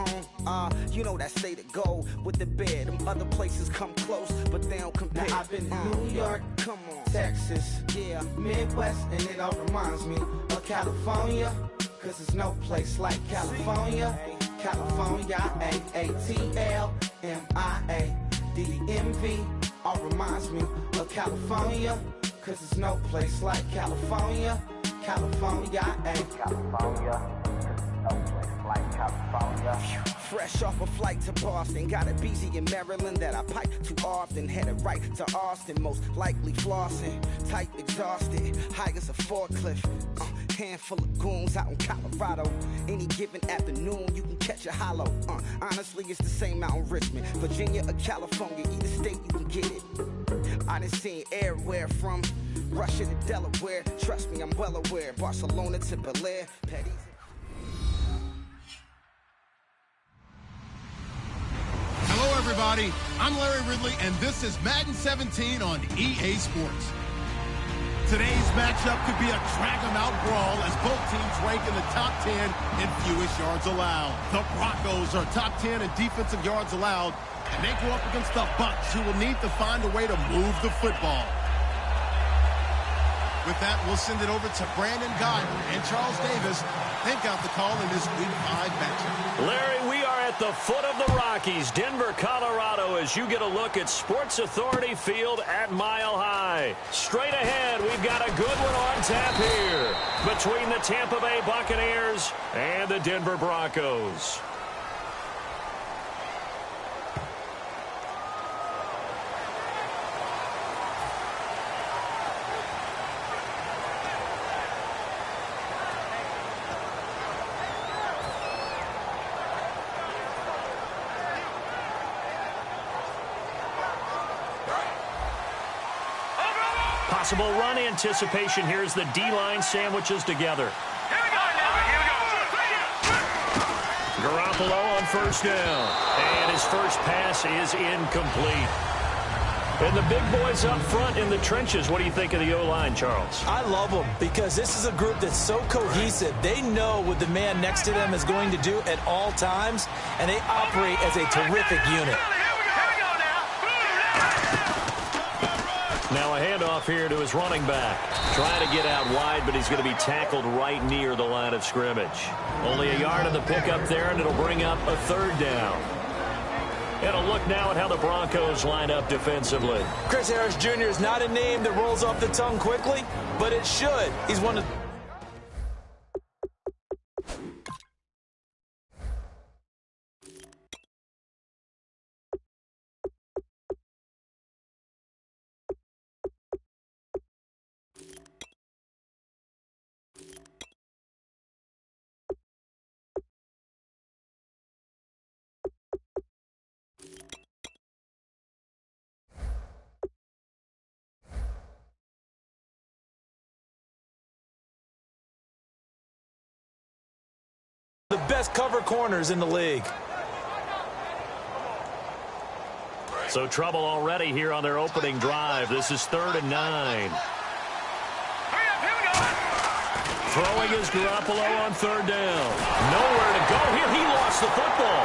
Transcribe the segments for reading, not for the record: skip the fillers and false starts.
home. You know that state of gold with the bed. Them other places come close, but they don't compare. Now I've been to New York, come on, Texas, yeah, Midwest, and it all reminds me of California, cause there's no place like California. California, A-A-T-L-M-I-A-D-D-M-V, all reminds me of California, cause there's no place like California. California, California, no place like California. fresh off a flight to Boston, got a BZ in Maryland that I pipe too often. Headed right to Austin, most likely flossing. Tight, exhausted, high as a forklift. Handful of goons out in Colorado. Any given afternoon, you can catch a hollow. Honestly, it's the same out in Richmond, Virginia or California. Either state, you can get it. I done seen everywhere from Russia to Delaware. Trust me, I'm well aware. Barcelona to Bel Air. Hello, everybody. I'm Larry Ridley, and this is Madden 17 on EA Sports. Today's matchup could be a drag-em-out brawl as both teams rank in the top 10 in fewest yards allowed. The Broncos are top 10 in defensive yards allowed, and they go up against the Bucs, who will need to find a way to move the football. With that, we'll send it over to Brandon Guy and Charles Davis. They've got the call in this Week 5 matchup. Larry, we are at the foot of the Rockies, Denver, Colorado, as you get a look at Sports Authority Field at Mile High. Straight ahead, we've got a good one on tap here between the Tampa Bay Buccaneers and the Denver Broncos. Possible run anticipation. Here's the D-line sandwiches together. Garoppolo on first down. And his first pass is incomplete. And the big boys up front in the trenches. What do you think of the O-line, Charles? I love them because this is a group that's so cohesive. They know what the man next to them is going to do at all times, and they operate as a terrific unit. Now a handoff here to his running back. Trying to get out wide, but he's going to be tackled right near the line of scrimmage. Only a yard of the pickup there, and it'll bring up a third down. And a look now at how the Broncos line up defensively. Chris Harris Jr. is not a name that rolls off the tongue quickly, but it should. He's one of the best cover corners in the league. So trouble already here on their opening drive. This is 3rd and 9. Throwing is Garoppolo on 3rd down. Nowhere to go here. He lost the football.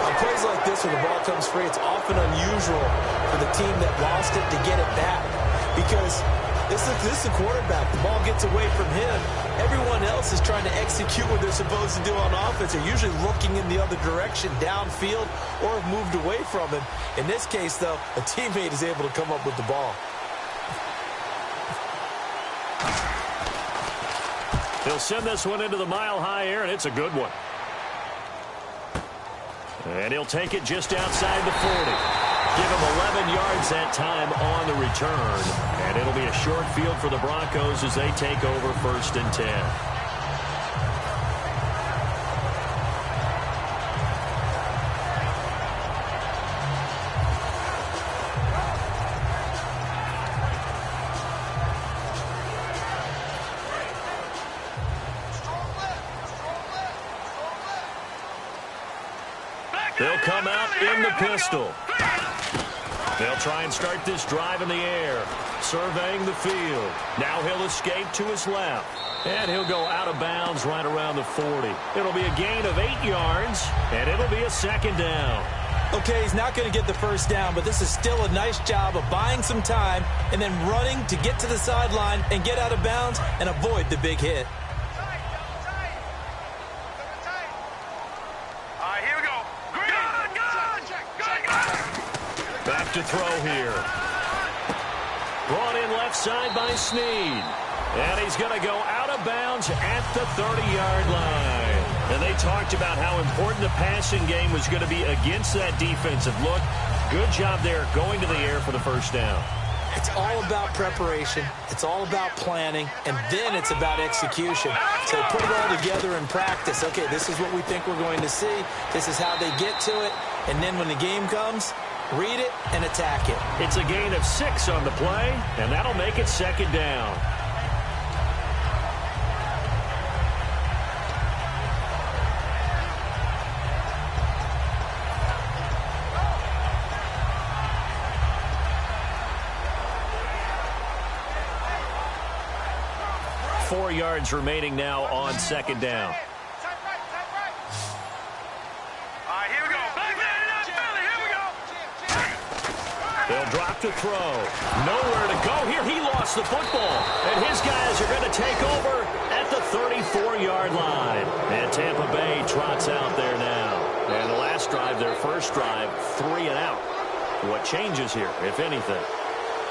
On plays like this, when the ball comes free, it's often unusual for the team that lost it to get it back. Because this is the quarterback. The ball gets away from him. Everyone else is trying to execute what they're supposed to do on offense. They're usually looking in the other direction, downfield, or have moved away from him. In this case, though, a teammate is able to come up with the ball. He'll send this one into the mile-high air, and it's a good one. And he'll take it just outside the 40. Give him 11 yards that time on the return. And it'll be a short field for the Broncos as they take over 1st and 10. They'll come out in the pistol. They'll try and start this drive in the air. surveying the field. Now he'll escape to his left. And he'll go out of bounds right around the 40. It'll be a gain of 8 yards, and it'll be a second down. Okay, he's not going to get the first down, but this is still a nice job of buying some time and then running to get to the sideline and get out of bounds and avoid the big hit. Here we go. Good. Back to throw here. Brought in left side by Snead. And he's going to go out of bounds at the 30-yard line. And they talked about how important the passing game was going to be against that defensive look. Good job there going to the air for the first down. It's all about preparation. It's all about planning. And then it's about execution. So they put it all together in practice. Okay, this is what we think we're going to see. This is how they get to it. And then when the game comes, read it and attack it. It's a gain of 6 on the play, and that'll make it second down. Yards remaining now on second down. Here we go. Here we go. They'll drop to throw. Nowhere to go here. He lost the football. And his guys are going to take over at the 34-yard line. And Tampa Bay trots out there now. And the last drive, their first drive, 3 and out. What changes here, if anything?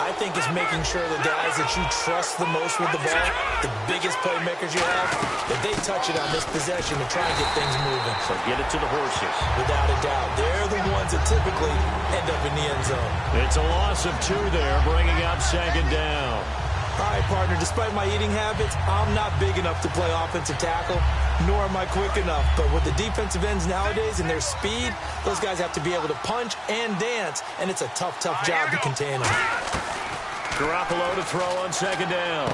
I think it's making sure the guys that you trust the most with the ball, the biggest playmakers you have, that they touch it on this possession to try and get things moving. So get it to the horses. Without a doubt. They're the ones that typically end up in the end zone. It's a loss of 2 there, bringing up second down. All right, partner, despite my eating habits, I'm not big enough to play offensive tackle, nor am I quick enough. But with the defensive ends nowadays and their speed, those guys have to be able to punch and dance, and it's a tough, tough job to contain them. Garoppolo to throw on second down.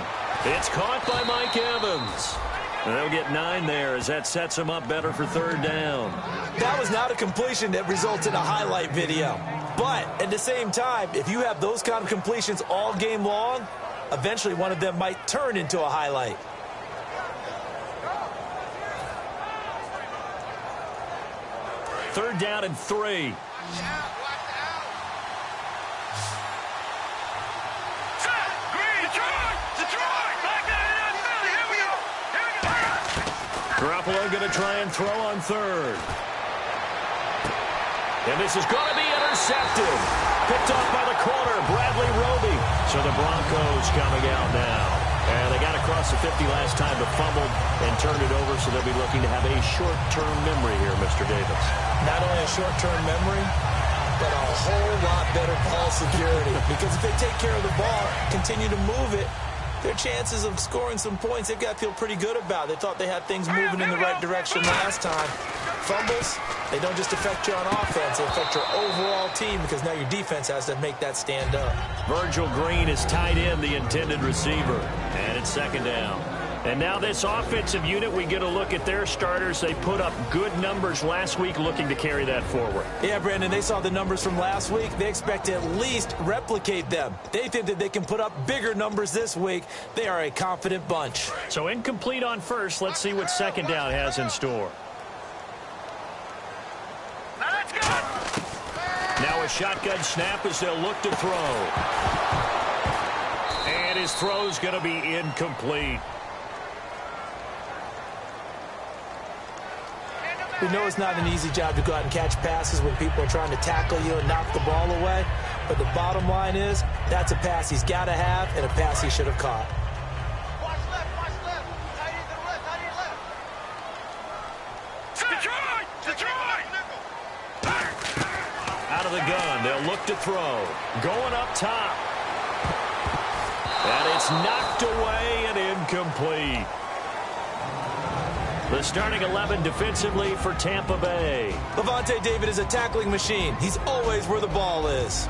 It's caught by Mike Evans. And they'll get 9 there as that sets him up better for third down. That was not a completion that results in a highlight video. But at the same time, if you have those kind of completions all game long, eventually one of them might turn into a highlight. Third down and 3. Garoppolo going to try and throw on third. And this is going to be intercepted. Picked off by the corner, Bradley Roby. So the Broncos coming out now. And they got across the 50 last time, but fumbled and turned it over, so they'll be looking to have a short-term memory here, Mr. Davis. Not only a short-term memory, but a whole lot better ball security. Because if they take care of the ball, continue to move it, their chances of scoring some points, they've got to feel pretty good about. They thought they had things moving in the right direction last time. Fumbles, they don't just affect you on offense, they affect your overall team because now your defense has to make that stand up. Virgil Green is tied in, the intended receiver. And it's second down. And now this offensive unit, we get a look at their starters. They put up good numbers last week, looking to carry that forward. Yeah, Brandon, they saw the numbers from last week. They expect to at least replicate them. They think that they can put up bigger numbers this week. They are a confident bunch. So incomplete on first. Let's see what second down has in store. Now let's go. Now a shotgun snap as they'll look to throw. And his throw's going to be incomplete. We know it's not an easy job to go out and catch passes when people are trying to tackle you and knock the ball away. But the bottom line is, that's a pass he's got to have and a pass he should have caught. Watch left. Tight end to the left. Detroit! Out of the gun, they'll look to throw. Going up top. And it's knocked away and incomplete. The starting 11 defensively for Tampa Bay. Levante David is a tackling machine. He's always where the ball is.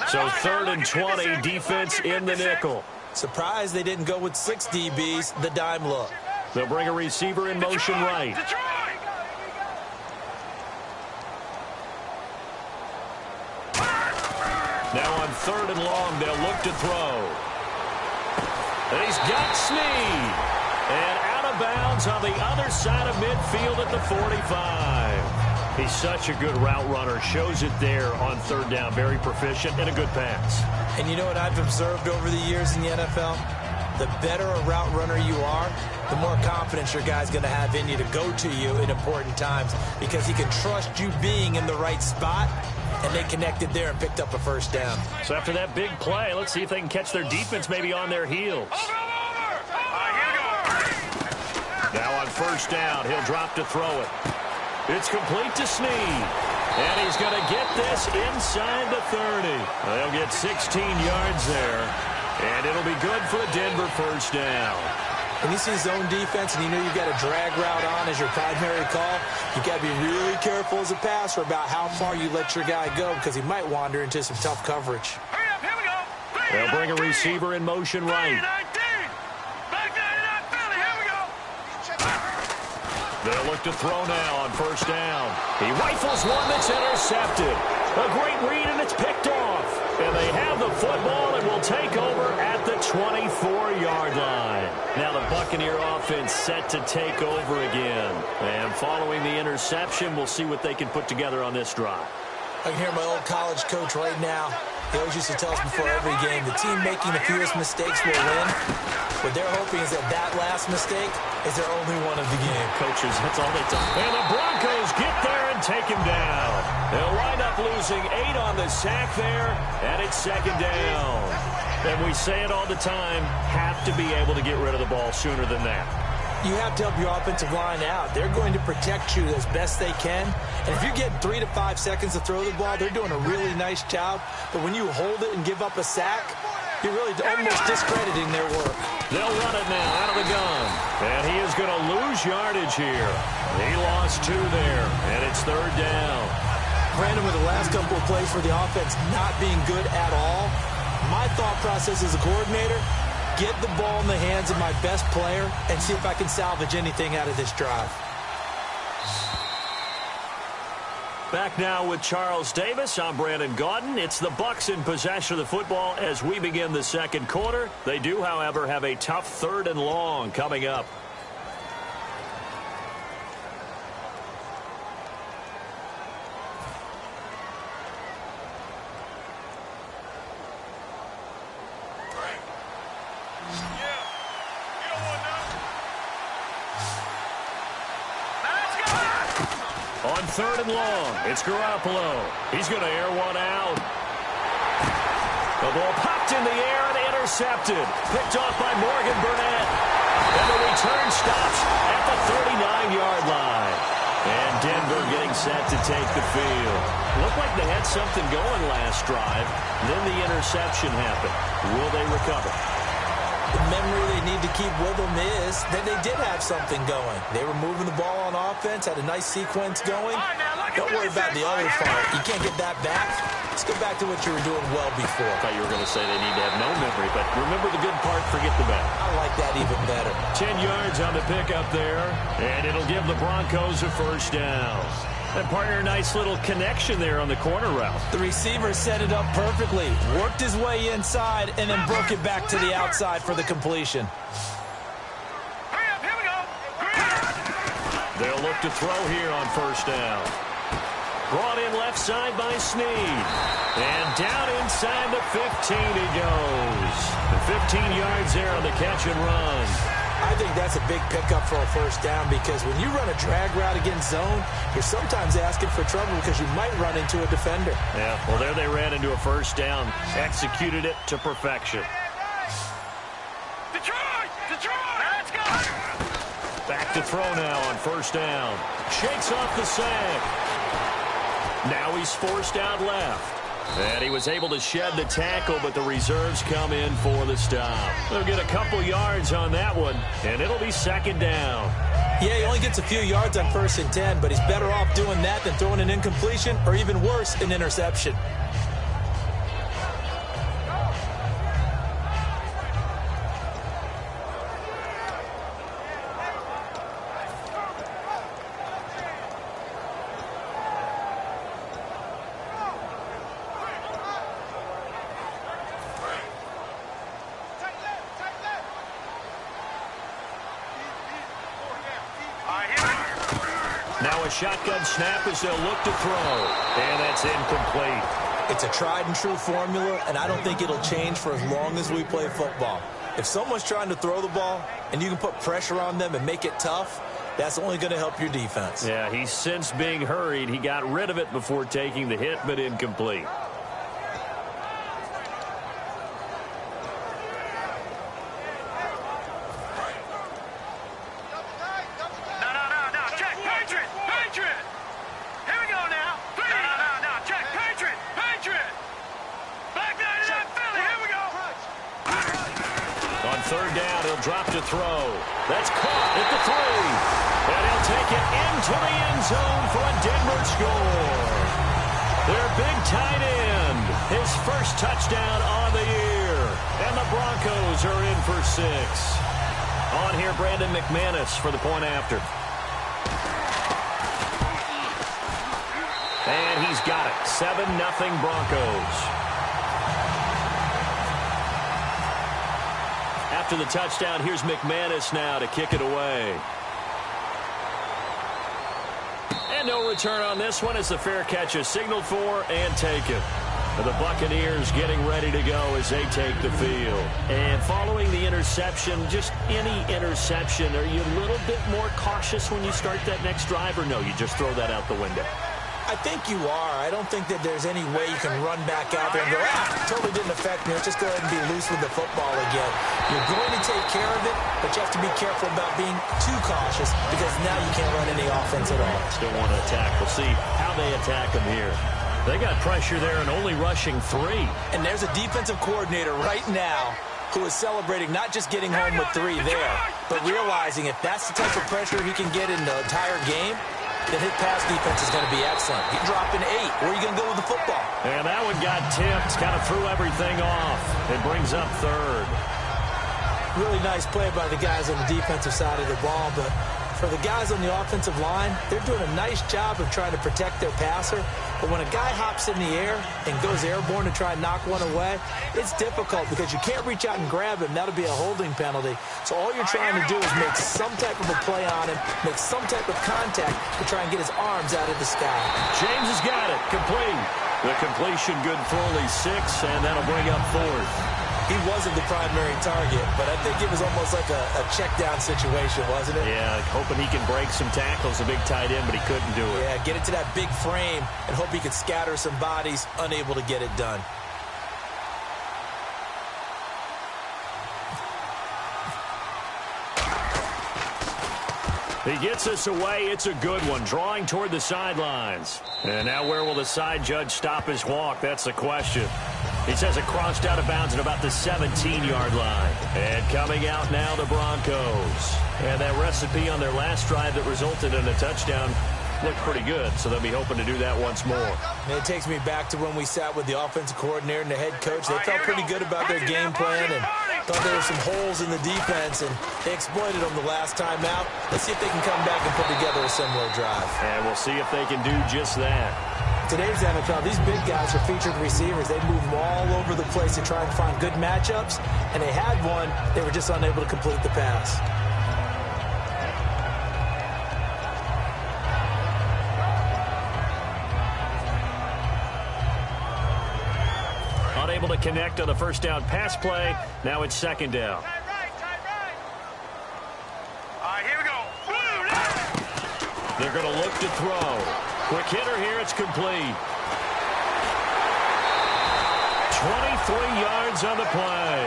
So 3rd and 20, defense in the nickel. Surprised they didn't go with 6 DBs, the dime look. They'll bring a receiver in motion right. Now on 3rd and long, they'll look to throw. And he's got Snead. And out of bounds on the other side of midfield at the 45. He's such a good route runner. Shows it there on 3rd down. Very proficient and a good pass. And you know what I've observed over the years in the NFL? The better a route runner you are, the more confidence your guy's going to have in you to go to you in important times because he can trust you being in the right spot, and they connected there and picked up a 1st down. So after that big play, let's see if they can catch their defense maybe on their heels. Now on 1st down, he'll drop to throw it. It's complete to Snead. And he's going to get this inside the 30. They'll get 16 yards there. And it'll be good for a Denver 1st down. When you see zone defense and you know you've got a drag route on as your primary call, you've got to be really careful as a passer about how far you let your guy go because he might wander into some tough coverage. They'll bring a receiver in motion right. They'll look to throw now on 1st down. He rifles one that's intercepted. A great read, and it's picked off. And they have the football and will take over at the 24-yard line. Now the Buccaneer offense set to take over again. And following the interception, we'll see what they can put together on this drive. I can hear my old college coach right now. He always used to tell us before every game, the team making the fewest mistakes will win. What they're hoping is that that last mistake is their only one of the game. Coaches, that's all they tell. And the Broncos get there and take him down. They'll wind up losing 8 on the sack there, and it's 2nd down. And we say it all the time, have to be able to get rid of the ball sooner than that. You have to help your offensive line out. They're going to protect you as best they can. And if you're getting 3 to 5 seconds to throw the ball, they're doing a really nice job. But when you hold it and give up a sack, you're really almost discrediting their work. They'll run it now out of the gun. And he is going to lose yardage here. He lost 2 there, and it's 3rd down. Brandon, with the last couple of plays for the offense not being good at all, my thought process as a coordinator, get the ball in the hands of my best player and see if I can salvage anything out of this drive. Back now with Charles Davis. I'm Brandon Gaudin. It's the Bucs in possession of the football as we begin the 2nd quarter. They do, however, have a tough 3rd and long coming up. On 3rd and long, it's Garoppolo. He's going to air one out. The ball popped in the air and intercepted. Picked off by Morgan Burnett. And the return stops at the 39-yard line. And Denver getting set to take the field. Looked like they had something going last drive. Then the interception happened. Will they recover? The memory they need to keep with them is that they did have something going. They were moving the ball on offense, had a nice sequence going. Don't worry about the other part. You can't get that back. Let's go back to what you were doing well before. I thought you were going to say they need to have no memory, but remember the good part, forget the bad. I like that even better. 10 yards on the pickup there, and it'll give the Broncos a 1st down. And partner, nice little connection there on the corner route. The receiver set it up perfectly, worked his way inside, and then broke it back to the outside for the completion. They'll look to throw here on 1st down. Brought in left side by Snead. And down inside the 15 he goes. The 15 yards there on the catch and run. I think that's a big pickup for a 1st down because when you run a drag route against zone, you're sometimes asking for trouble because you might run into a defender. Yeah, well, there they ran into a 1st down. Executed it to perfection. Detroit! Let's go! Back to throw now on 1st down. Shakes off the sack. Now he's forced out left. And he was able to shed the tackle, but the reserves come in for the stop. They'll get a couple yards on that one, and it'll be 2nd down. Yeah, he only gets a few yards on 1st and 10, but he's better off doing that than throwing an incompletion or even worse, an interception. a shotgun snap as they'll look to throw. And that's incomplete. It's a tried-and-true formula, and I don't think it'll change for as long as we play football. If someone's trying to throw the ball and you can put pressure on them and make it tough, that's only going to help your defense. Yeah, he's since being hurried. He got rid of it before taking the hit, but incomplete. Third down, he'll drop to throw. That's caught at the 3. And he'll take it into the end zone for a Denver score. Their big tight end, his first touchdown on the year. And the Broncos are in for 6. On here, Brandon McManus for the point after. And he's got it. 7-0 Broncos. After the touchdown, here's McManus now to kick it away. And no return on this one as the fair catch is signaled for and taken. The Buccaneers getting ready to go as they take the field. And following the interception, just any interception, are you a little bit more cautious when you start that next drive, or no, you just throw that out the window? I think you are. I don't think that there's any way you can run back out there and go, totally didn't affect me. Let's just go ahead and be loose with the football again. You're going to take care of it, but you have to be careful about being too cautious because now you can't run any offense at all. Still want to attack. We'll see how they attack them here. They got pressure there and only rushing 3. And there's a defensive coordinator right now who is celebrating not just getting home with 3 there, but realizing if that's the type of pressure he can get in the entire game, then his pass defense is going to be excellent. You're dropping 8. Where are you going to go with the football? And that one got tipped. Kind of threw everything off. It brings up 3rd. Really nice play by the guys on the defensive side of the ball, but for the guys on the offensive line, they're doing a nice job of trying to protect their passer. But when a guy hops in the air and goes airborne to try and knock one away, it's difficult because you can't reach out and grab him. That'll be a holding penalty. So all you're trying to do is make some type of a play on him, make some type of contact to try and get his arms out of the sky. James has got it. Complete. The completion good for only 6, and that'll bring up 4th. He wasn't the primary target, but I think it was almost like a check-down situation, wasn't it? Yeah, hoping he can break some tackles, a big tight end, but he couldn't do it. Yeah, get it to that big frame and hope he could scatter some bodies, unable to get it done. He gets us away. It's a good one. Drawing toward the sidelines. And now where will the side judge stop his walk? That's the question. He says it crossed out of bounds at about the 17-yard line. And coming out now, the Broncos. And that recipe on their last drive that resulted in a touchdown looked pretty good, so they'll be hoping to do that once more. And it takes me back to when we sat with the offensive coordinator and the head coach. They felt pretty good about their game plan and thought there were some holes in the defense, and they exploited them the last time out. Let's see if they can come back and put together a similar drive. And we'll see if they can do just that. Today's NFL, these big guys are featured receivers. They move them all over the place to try and find good matchups, and they had one. They were just unable to complete the pass. Unable to connect on the first down pass play. Now it's 2nd down. All right, here we go. They're going to look to throw. Quick hitter here. It's complete. 23 yards on the play.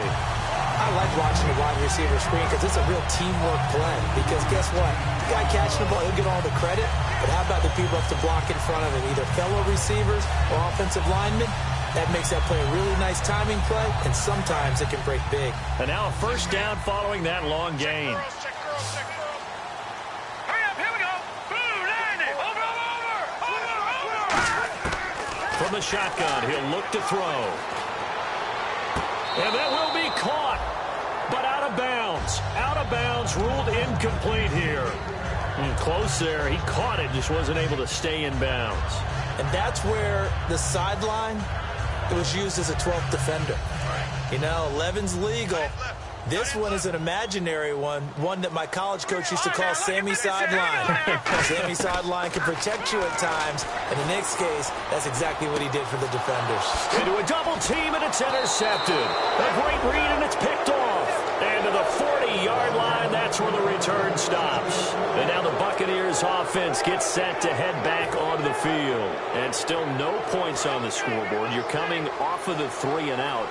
I like watching the wide receiver screen because it's a real teamwork play. Because guess what? The guy catching the ball, he'll get all the credit. But how about the people have to block in front of him, either fellow receivers or offensive linemen? That makes that play a really nice timing play, and sometimes it can break big. And now a first down following that long gain. Hurry up, here we go. Boom, land it. Over. From the shotgun, he'll look to throw. And that will be caught, but out of bounds. Out of bounds, ruled incomplete here. Close there. He caught it, just wasn't able to stay in bounds. And that's where the sideline, it was used as a 12th defender. You know, 11's legal, This one is an imaginary one that my college coach used to call Sammy Sideline. Sammy Sideline can protect you at times, and in Nick's case, that's exactly what he did for the defenders. Into a double team, and it's intercepted. A great read, and it's picked off. And to the 40-yard line, that's where the return stops. And now the Buccaneers offense gets set to head back onto the field. And still no points on the scoreboard. You're coming off of the 3 and out.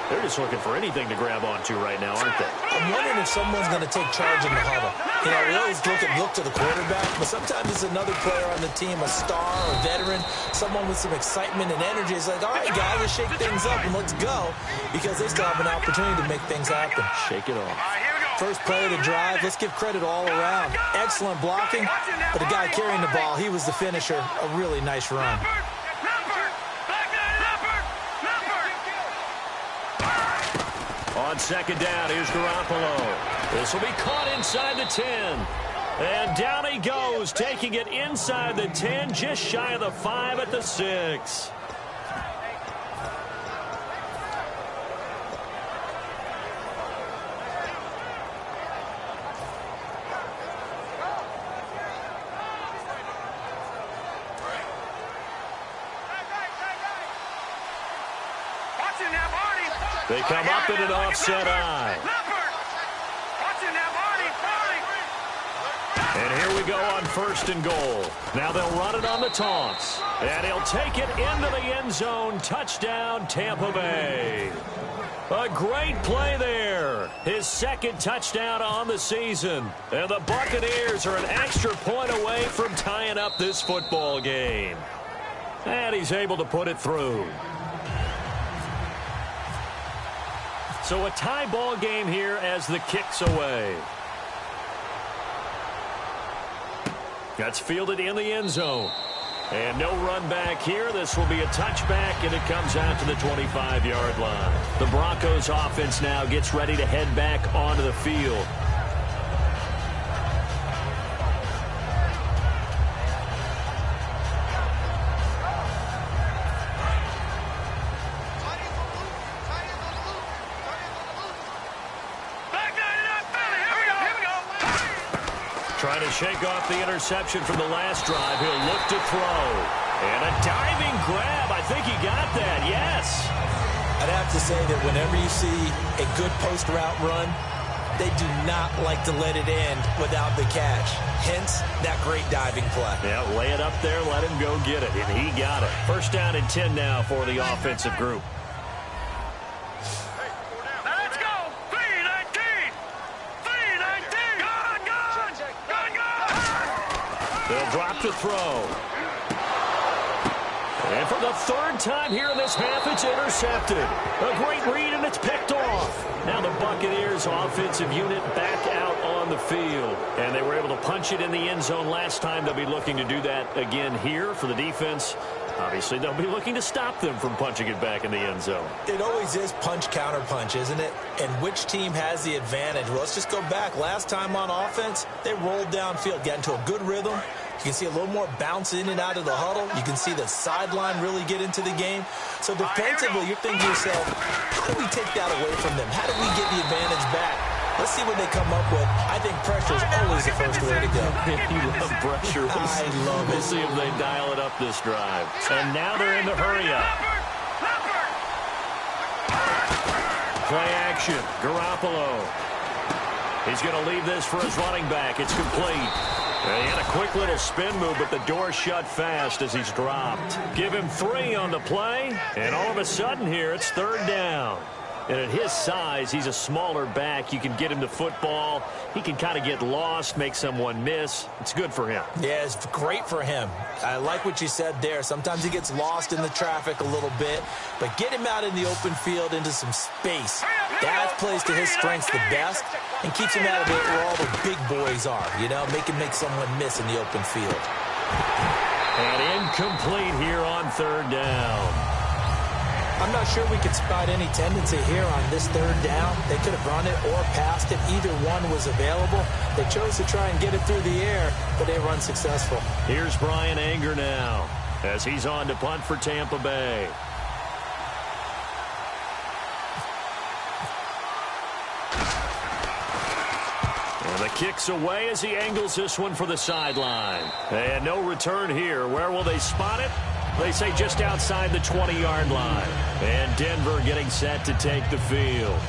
They're just looking for anything to grab onto right now, aren't they? I'm wondering if someone's going to take charge in the huddle. You know, we always look to the quarterback, but sometimes it's another player on the team, a star, a veteran, someone with some excitement and energy. It's like, all right, guys, let's shake things up and let's go, because they still have an opportunity to make things happen. Shake it off. First play of the drive, let's give credit all around. Excellent blocking, but the guy carrying the ball, he was the finisher. A really nice run. On second down, here's Garoppolo. This will be caught inside the 10. And down he goes, taking it inside the 10, just shy of the 5 at the 6. They come up in an offset eye. And here we go on 1st and goal. Now they'll run it on the taunts. And he'll take it into the end zone. Touchdown, Tampa Bay. A great play there. His 2nd touchdown on the season. And the Buccaneers are an extra point away from tying up this football game. And he's able to put it through. So a tie ball game here as the kick's away. That's fielded in the end zone. And no run back here. This will be a touchback, and it comes out to the 25-yard line. The Broncos offense now gets ready to head back onto the field. Trying to shake off the interception from the last drive. He'll look to throw. And a diving grab. I think he got that. Yes. I'd have to say that whenever you see a good post route run, they do not like to let it end without the catch. Hence, that great diving play. Yeah, lay it up there, let him go get it. And he got it. 1st down and 10 now for the offensive group. They'll drop to throw. And for the 3rd time here in this half, it's intercepted. A great read, and it's picked off. Now the Buccaneers offensive unit back out on the field. And they were able to punch it in the end zone last time. They'll be looking to do that again here for the defense. Obviously, they'll be looking to stop them from punching it back in the end zone. It always is punch-counter-punch, isn't it? And which team has the advantage? Well, let's just go back. Last time on offense, they rolled downfield, got into a good rhythm. You can see a little more bounce in and out of the huddle. You can see the sideline really get into the game. So defensively, you're thinking to yourself, how do we take that away from them? How do we get the advantage back? Let's see what they come up with. I think pressure is always the first way to go. You love pressure. I love it. We'll see if they dial it up this drive. And now they're in the hurry up. Play action. Garoppolo. He's going to leave this for his running back. It's complete. He had a quick little spin move, but the door shut fast as he's dropped. Give him 3 on the play, and all of a sudden here, it's 3rd down. And at his size, he's a smaller back. You can get him the football. He can kind of get lost, make someone miss. It's good for him. Yeah, it's great for him. I like what you said there. Sometimes he gets lost in the traffic a little bit, but get him out in the open field into some space. That plays to his strengths the best and keeps him out of it where all the big boys are, you know, make someone miss in the open field. And incomplete here on 3rd down. I'm not sure we could spot any tendency here on this 3rd down. They could have run it or passed it. Either one was available. They chose to try and get it through the air, but they were unsuccessful. Here's Brian Anger now as he's on to punt for Tampa And the kick's away as he angles this one for the sideline. And no return here. Where will they spot it? They say just outside the 20-yard line. And Denver getting set to take the field.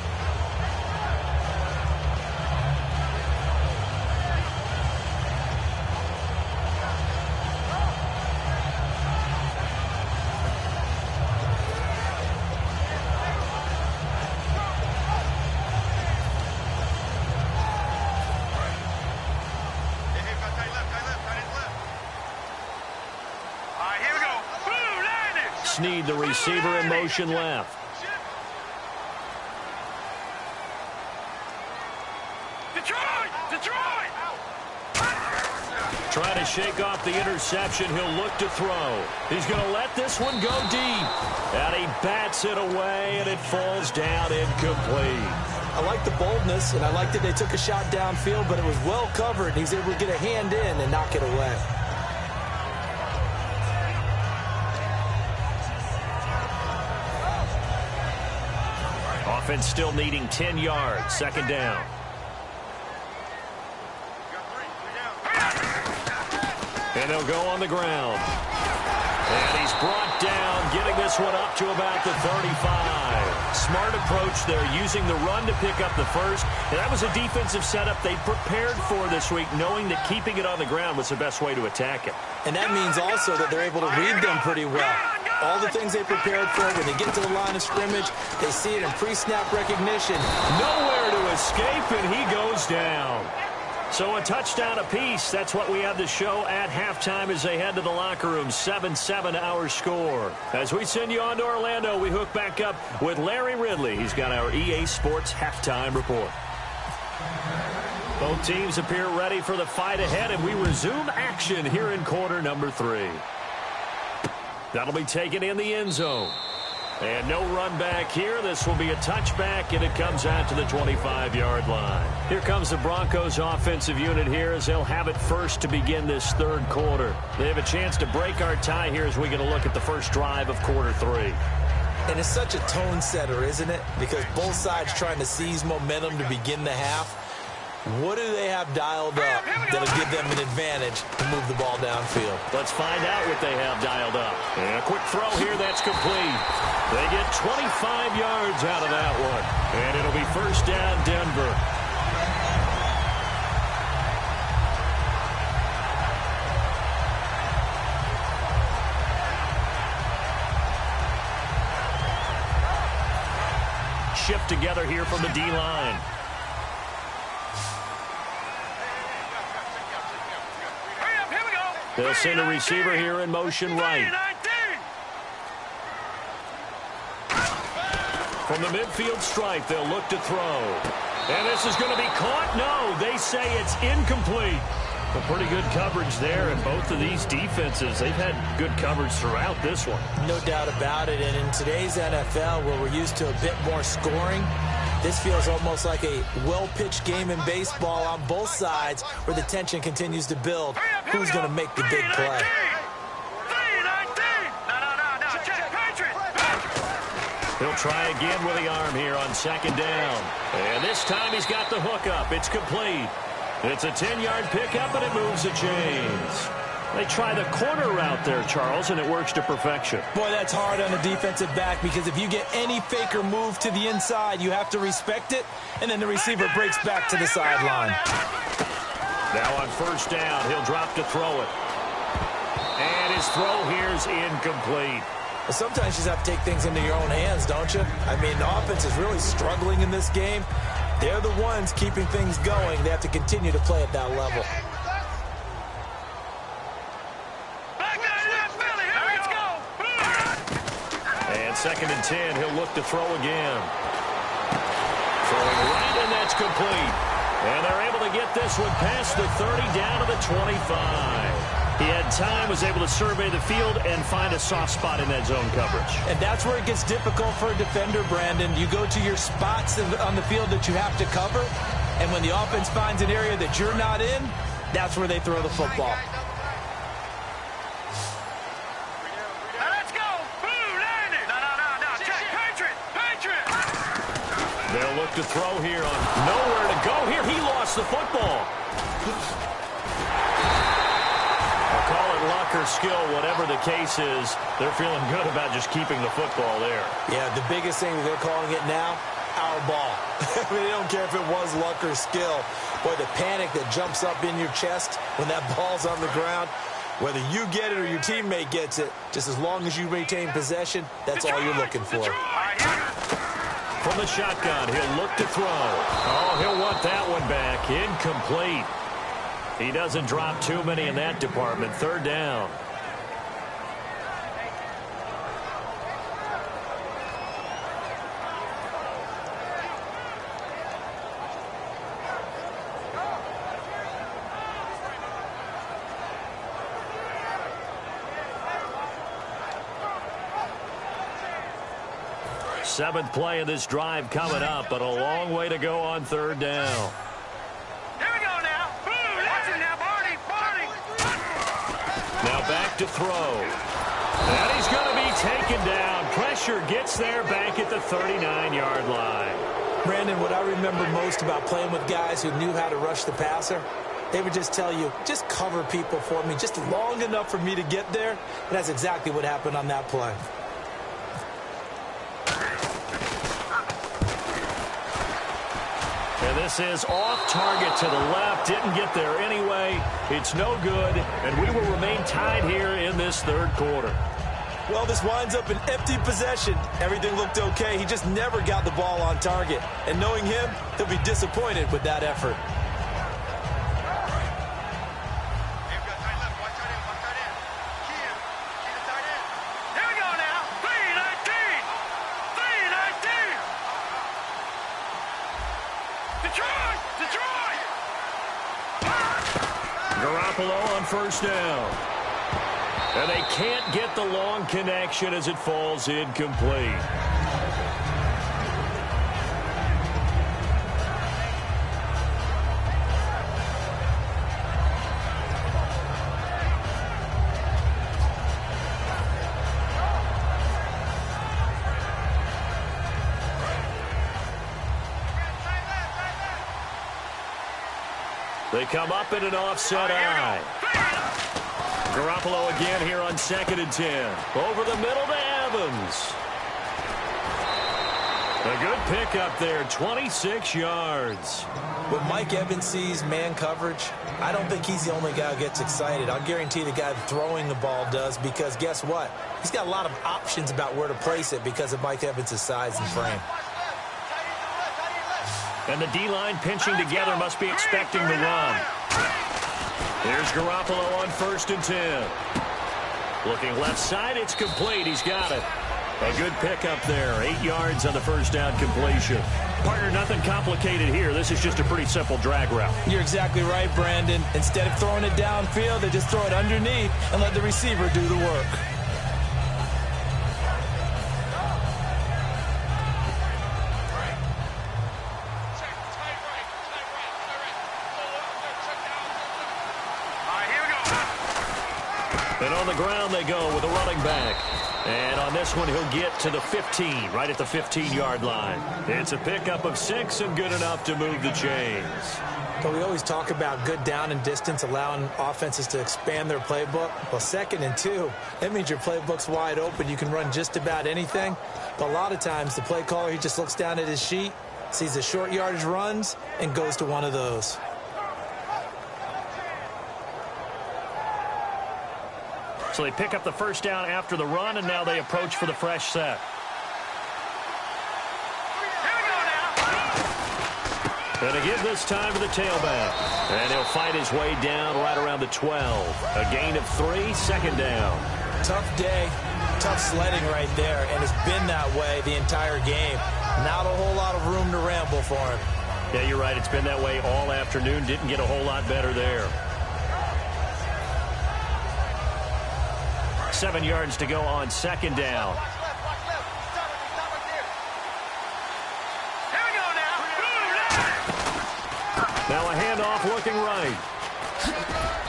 Snead, the receiver, in motion left. Detroit! Trying to shake off the interception. He'll look to throw. He's going to let this one go deep. And he bats it away, and it falls down incomplete. I like the boldness, and I like that they took a shot downfield, but it was well covered. He's able to get a hand in and knock it away. Offense still needing 10 yards. Second down. And they'll go on the ground. And he's brought down, getting this one up to about the 35. Smart approach there, using the run to pick up the first. And that was a defensive setup they prepared for this week, knowing that keeping it on the ground was the best way to attack it. And that means also that they're able to read them pretty well. All the things they prepared for, when they get to the line of scrimmage, they see it in pre-snap recognition. Nowhere to escape, and he goes down. So a touchdown apiece. That's what we have to show at halftime as they head to the locker room. 7-7 our score. As we send you on to Orlando, we hook back up with Larry Ridley. He's got our EA Sports halftime report. Both teams appear ready for the fight ahead, and we resume action here in quarter number 3. That'll be taken in the end zone. And no run back here. This will be a touchback, and it comes out to the 25-yard line. Here comes the Broncos offensive unit here as they'll have it first to begin this third quarter. They have a chance to break our tie here as we get a look at the first drive of quarter 3. And it's such a tone setter, isn't it? Because both sides trying to seize momentum to begin the half. What do they have dialed up that'll give them an advantage to move the ball downfield? Let's find out what they have dialed up. And a quick throw here, that's complete. They get 25 yards out of that one. And it'll be first down, Denver. Shift together here from the D-line. They'll send a receiver here in motion right. From the midfield stripe, they'll look to throw. And this is going to be caught. No, they say it's incomplete. A pretty good coverage there, and both of these defenses, they've had good coverage throughout this one. No doubt about it, and in today's NFL, where we're used to a bit more scoring, this feels almost like a well-pitched game in baseball on both sides where the tension continues to build. Who's going to make the big play? He'll try again with the arm here on second down. And this time he's got the hook up. It's complete. It's a 10-yard pickup, and it moves the chains. They try the corner route there, Charles, and it works to perfection. Boy, that's hard on a defensive back because if you get any fake or move to the inside, you have to respect it, and then the receiver breaks back to the sideline. Now on first down, he'll drop to throw it. And his throw here is incomplete. Well, sometimes you just have to take things into your own hands, don't you? I mean, the offense is really struggling in this game. They're the ones keeping things going. They have to continue to play at that level. And second and 10, he'll look to throw again. Throwing right, and that's complete. And they're able to get this one past the 30 down to the 25. He had time, was able to survey the field and find a soft spot in that zone coverage. And that's where it gets difficult for a defender, Brandon. You go to your spots on the field that you have to cover, and when the offense finds an area that you're not in, that's where they throw the football. They'll look to throw here on nowhere to go here. He lost the football. I'll call it luck or skill, whatever the case is. They're feeling good about just keeping the football there. Yeah, the biggest thing they're calling it now, our ball. I mean, they don't care if it was luck or skill. Boy, the panic that jumps up in your chest when that ball's on the ground, whether you get it or your teammate gets it, just as long as you maintain possession, that's all you're looking for. From the shotgun, he'll look to throw. Oh, he'll want that one back. Incomplete. He doesn't drop too many in that department. Third down. Seventh play of this drive coming up, but a long way to go on third down. Here we go now. Boom, that's it now, Barney. Now back to throw. And he's going to be taken down. Pressure gets there back at the 39-yard line. Brandon, what I remember most about playing with guys who knew how to rush the passer, they would just tell you, just cover people for me, just long enough for me to get there. And that's exactly what happened on that play. And this is off target to the left. Didn't get there anyway. It's no good. And we will remain tied here in this third quarter. Well, this winds up an empty possession. Everything looked okay. He just never got the ball on target. And knowing him, he'll be disappointed with that effort. Garoppolo on first down. And they can't get the long connection as it falls incomplete. They come up in an offset eye. Garoppolo again here on 2nd and 10. Over the middle to Evans. A good pickup there, 26 yards. When Mike Evans sees man coverage, I don't think he's the only guy who gets excited. I'll guarantee the guy throwing the ball does, because guess what? He's got a lot of options about where to place it because of Mike Evans' size and frame. And the D-line pinching together, must be expecting the run. Here's Garoppolo on 1st and 10. Looking left side, it's complete. He's got it. A good pickup there. 8 yards on the first down completion. Partner, nothing complicated here. This is just a pretty simple drag route. You're exactly right, Brandon. Instead of throwing it downfield, they just throw it underneath and let the receiver do the work. And on the ground they go with a running back. And on this one, he'll get to the 15, right at the 15-yard line. It's a pickup of 6 and good enough to move the chains. But we always talk about good down and distance, allowing offenses to expand their playbook. Well, 2nd and 2, that means your playbook's wide open. You can run just about anything. But a lot of times, the play caller, he just looks down at his sheet, sees the short yardage runs, and goes to one of those. So they pick up the first down after the run, and now they approach for the fresh set. And again this time to the tailback. And he'll fight his way down right around the 12. A gain of 3, 2nd down. Tough day, tough sledding right there, and it's been that way the entire game. Not a whole lot of room to ramble for him. Yeah, you're right. It's been that way all afternoon. Didn't get a whole lot better there. 7 yards to go on 2nd down. Now a handoff looking right.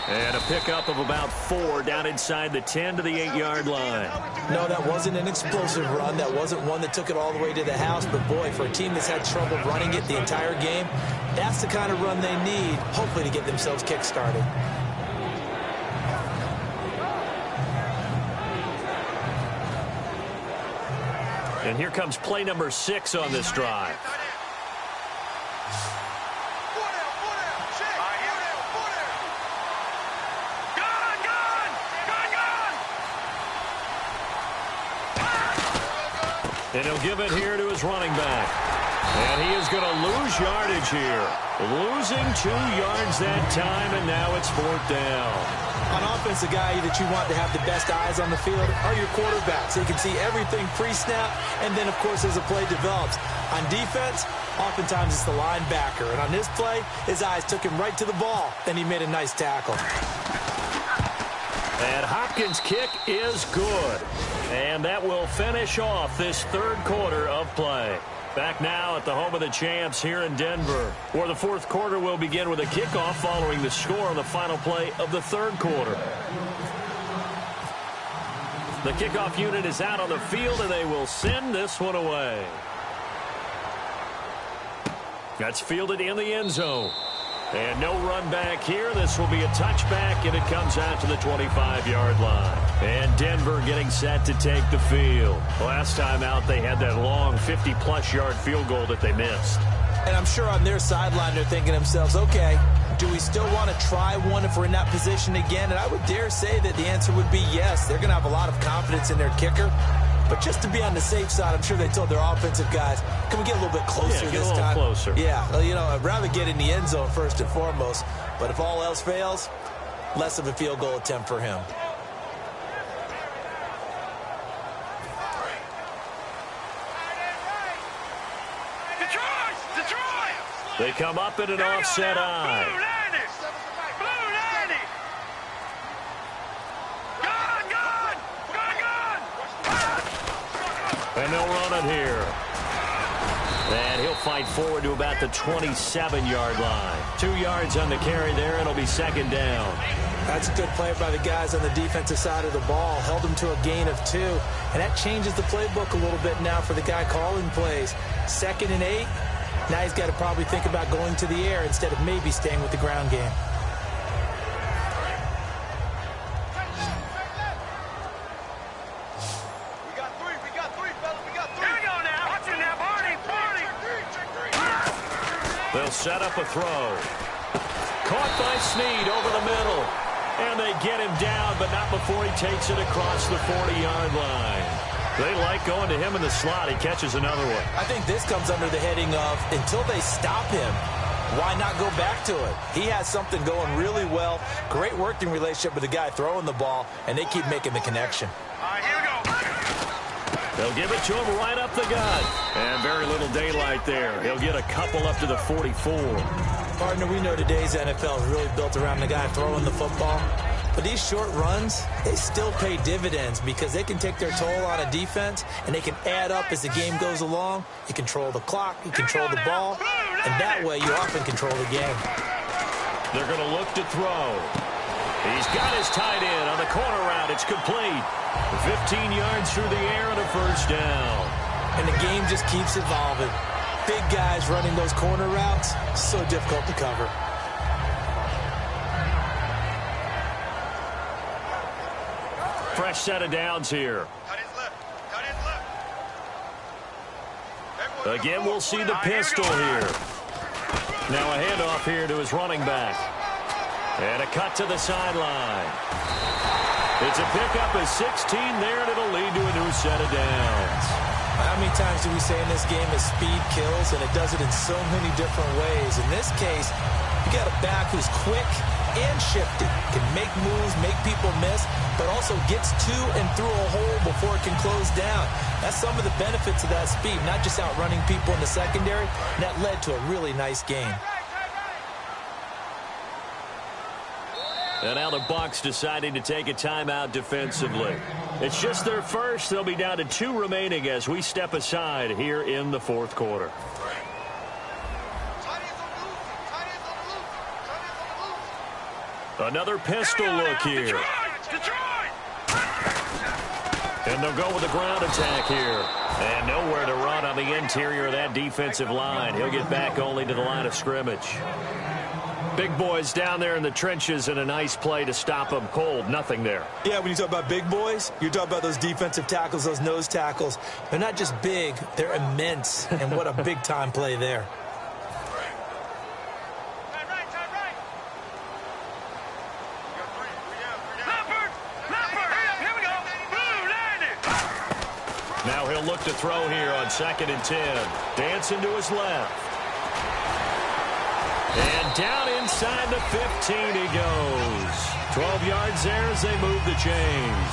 And a pickup of about 4 down inside the 10 to the 8-yard line. No, that wasn't an explosive run. That wasn't one that took it all the way to the house. But, boy, for a team that's had trouble running it the entire game, that's the kind of run they need, hopefully, to get themselves kick-started. And here comes play number 6 on this drive. And he'll give it here to his running back. And he is going to lose yardage here. Losing 2 yards that time, and now it's 4th down. On offense, the guy that you want to have the best eyes on the field are your quarterbacks. So you can see everything pre-snap, and then, of course, as the play develops. On defense, oftentimes it's the linebacker. And on this play, his eyes took him right to the ball, and he made a nice tackle. And Hopkins' kick is good. And that will finish off this 3rd quarter of play. Back now at the home of the champs here in Denver, where the 4th quarter will begin with a kickoff following the score on the final play of the 3rd quarter. The kickoff unit is out on the field, and they will send this one away. That's fielded in the end zone. And no run back here. This will be a touchback, and it comes out to the 25-yard line. And Denver getting set to take the field. Last time out, they had that long 50-plus yard field goal that they missed. And I'm sure on their sideline they're thinking to themselves, okay, do we still want to try one if we're in that position again? And I would dare say that the answer would be yes. They're going to have a lot of confidence in their kicker. But just to be on the safe side, I'm sure they told their offensive guys, can we get a little bit closer this time? Yeah, get a little closer. Yeah, well, you know, I'd rather get in the end zone first and foremost. But if all else fails, less of a field goal attempt for him. They come up in an offset eye. And they'll run it here. And he'll fight forward to about the 27-yard line. 2 yards on the carry there. It'll be 2nd down. That's a good play by the guys on the defensive side of the ball. Held him to a gain of 2. And that changes the playbook a little bit now for the guy calling plays. 2nd and 8. Now he's got to probably think about going to the air instead of maybe staying with the ground game. They'll set up a throw. Caught by Snead over the middle. And they get him down, but not before he takes it across the 40-yard line. They like going to him in the slot. He catches another one. I think this comes under the heading of, until they stop him, why not go back to it? He has something going really well. Great working relationship with the guy throwing the ball, and they keep making the connection. All right, here we go. They'll give it to him right up the gut. And very little daylight there. He'll get a couple up to the 44. Partner, we know today's NFL is really built around the guy throwing the football. But these short runs, they still pay dividends because they can take their toll on a defense, and they can add up as the game goes along. You control the clock, you control the ball, and that way you often control the game. They're going to look to throw. He's got his tight end on the corner route. It's complete. 15 yards through the air and a 1st down. And the game just keeps evolving. Big guys running those corner routes, so difficult to cover. Fresh set of downs here. Again, we'll see the pistol here. Now a handoff here to his running back. And a cut to the sideline. It's a pickup of 16 there, and it'll lead to a new set of downs. How many times do we say in this game that speed kills, and it does it in so many different ways? In this case, you got a back who's quick and shifty, can make moves, make people miss, but also gets to and through a hole before it can close down. That's some of the benefits of that speed, not just outrunning people in the secondary. And that led to a really nice game. And now the Bucs deciding to take a timeout defensively. It's just their first. They'll be down to 2 remaining as we step aside here in the 4th quarter. Another pistol look here. Detroit! And they'll go with the ground attack here. And nowhere to run on the interior of that defensive line. He'll get back only to the line of scrimmage. Big boys down there in the trenches, and a nice play to stop them cold. Nothing there. Yeah, when you talk about big boys, you're talking about those defensive tackles, those nose tackles. They're not just big, they're immense. And what a big-time play there. Now he'll look to throw here on 2nd and 10. Dancing to his left. And down inside the 15 he goes. 12 yards there as they move the chains.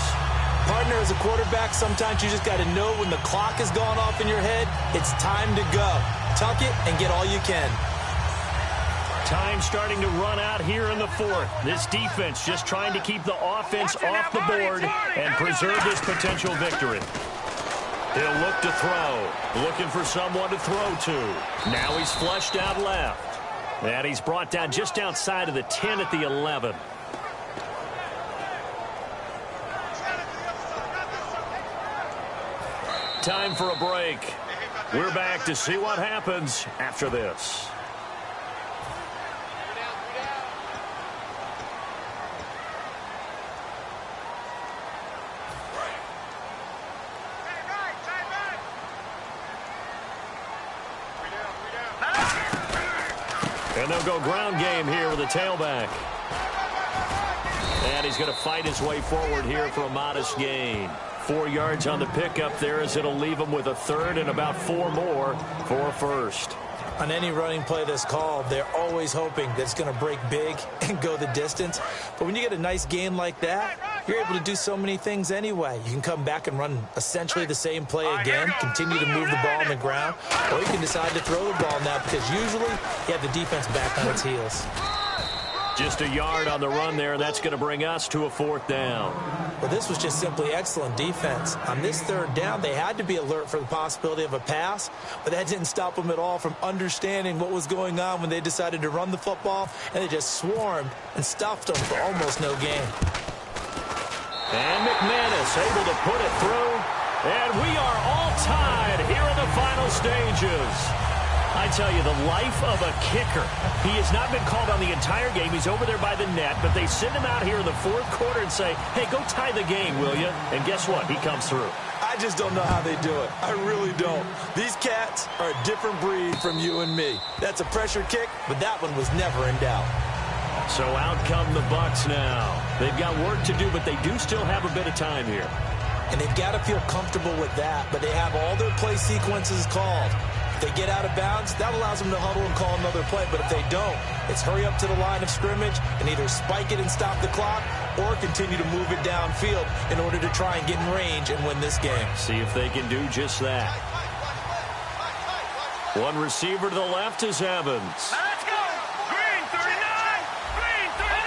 Partner, as a quarterback, sometimes you just got to know when the clock has gone off in your head, it's time to go. Tuck it and get all you can. Time starting to run out here in the 4th. This defense just trying to keep the offense off the board and preserve this potential victory. He'll look to throw. Looking for someone to throw to. Now he's flushed out left. And he's brought down just outside of the 10 at the 11. Time for a break. We're back to see what happens after this. And they'll go ground game here with a tailback. And he's going to fight his way forward here for a modest gain. 4 yards on the pickup there as it'll leave him with a 3rd and about 4 more for a 1st. On any running play that's called, they're always hoping that it's going to break big and go the distance. But when you get a nice gain like that, you're able to do so many things anyway. You can come back and run essentially the same play again, continue to move the ball on the ground, or you can decide to throw the ball now because usually you have the defense back on its heels. Just a yard on the run there. That's going to bring us to a 4th down. Well, this was just simply excellent defense. On this 3rd down, they had to be alert for the possibility of a pass, but that didn't stop them at all from understanding what was going on when they decided to run the football, and they just swarmed and stuffed them for almost no gain. And McManus able to put it through, and we are all tied here in the final stages. I tell you, the life of a kicker. He has not been called on the entire game. He's over there by the net, but they send him out here in the 4th quarter and say, hey, go tie the game, will you? And guess what? He comes through. I just don't know how they do it. I really don't. These cats are a different breed from you and me. That's a pressure kick, but that one was never in doubt. So out come the Bucs now. They've got work to do, but they do still have a bit of time here. And they've got to feel comfortable with that, but they have all their play sequences called. If they get out of bounds, that allows them to huddle and call another play. But if they don't, it's hurry up to the line of scrimmage and either spike it and stop the clock or continue to move it downfield in order to try and get in range and win this game. See if they can do just that. One receiver to the left is Evans. Let's go! Green 39! Green 39!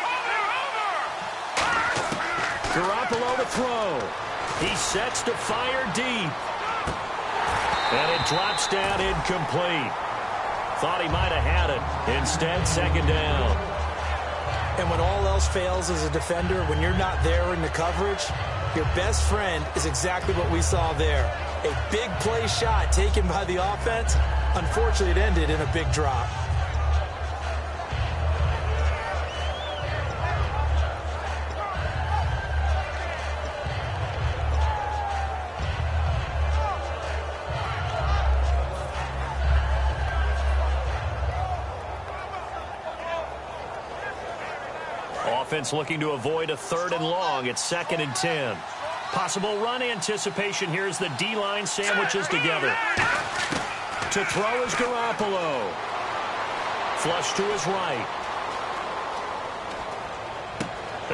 Over! Garoppolo to throw. He sets to fire deep. And it drops down incomplete. Thought he might have had it. Instead, 2nd down. And when all else fails as a defender, when you're not there in the coverage, your best friend is exactly what we saw there. A big play shot taken by the offense. Unfortunately, it ended in a big drop. Offense looking to avoid a 3rd and long. It's 2nd and 10. Possible run anticipation here as the D-line sandwiches together. To throw is Garoppolo. Flush to his right.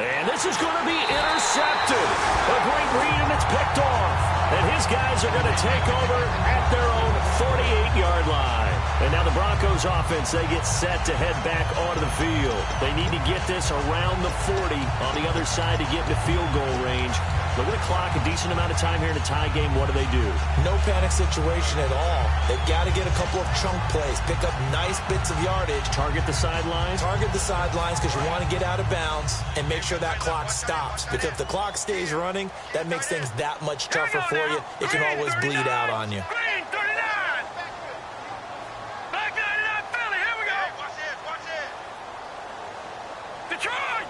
And this is going to be intercepted. A great read, and it's picked off. And his guys are going to take over at their own 48-yard line. And now the Broncos offense, they get set to head back onto the field. They need to get this around the 40 on the other side to get into field goal range. Look at the clock, a decent amount of time here in a tie game. What do? No panic situation at all. They've got to get a couple of chunk plays, pick up nice bits of yardage. Target the sidelines? Target the sidelines because you want to get out of bounds and make sure that clock stops. Because if the clock stays running, that makes things that much tougher for you. It can always bleed out on you. Green 39. Black 99 Philly. Here we go. Watch this. Watch this. Detroit.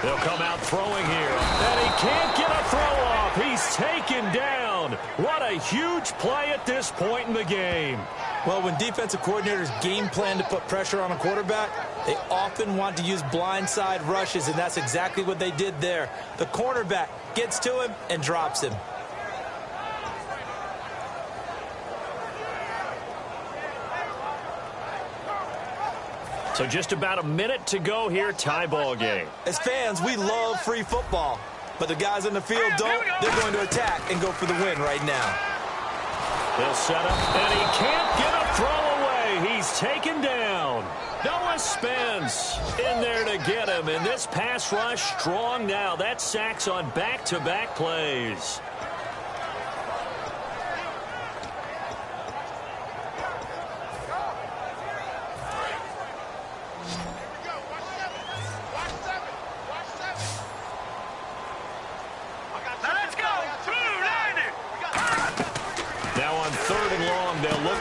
They'll come out throwing here. And he can't get a throw off. He's taken down. What a huge play at this point in the game. Well, when defensive coordinators game plan to put pressure on a quarterback, they often want to use blindside rushes, and that's exactly what they did there. The cornerback gets to him and drops him. So just about a minute to go here, tie ball game. As fans, we love free football, but the guys on the field don't. They're going to attack and go for the win right now. They'll set up, and he can't get a throw away. He's taken down. Noah Spence in there to get him, and this pass rush strong now. That's sacks on back-to-back plays.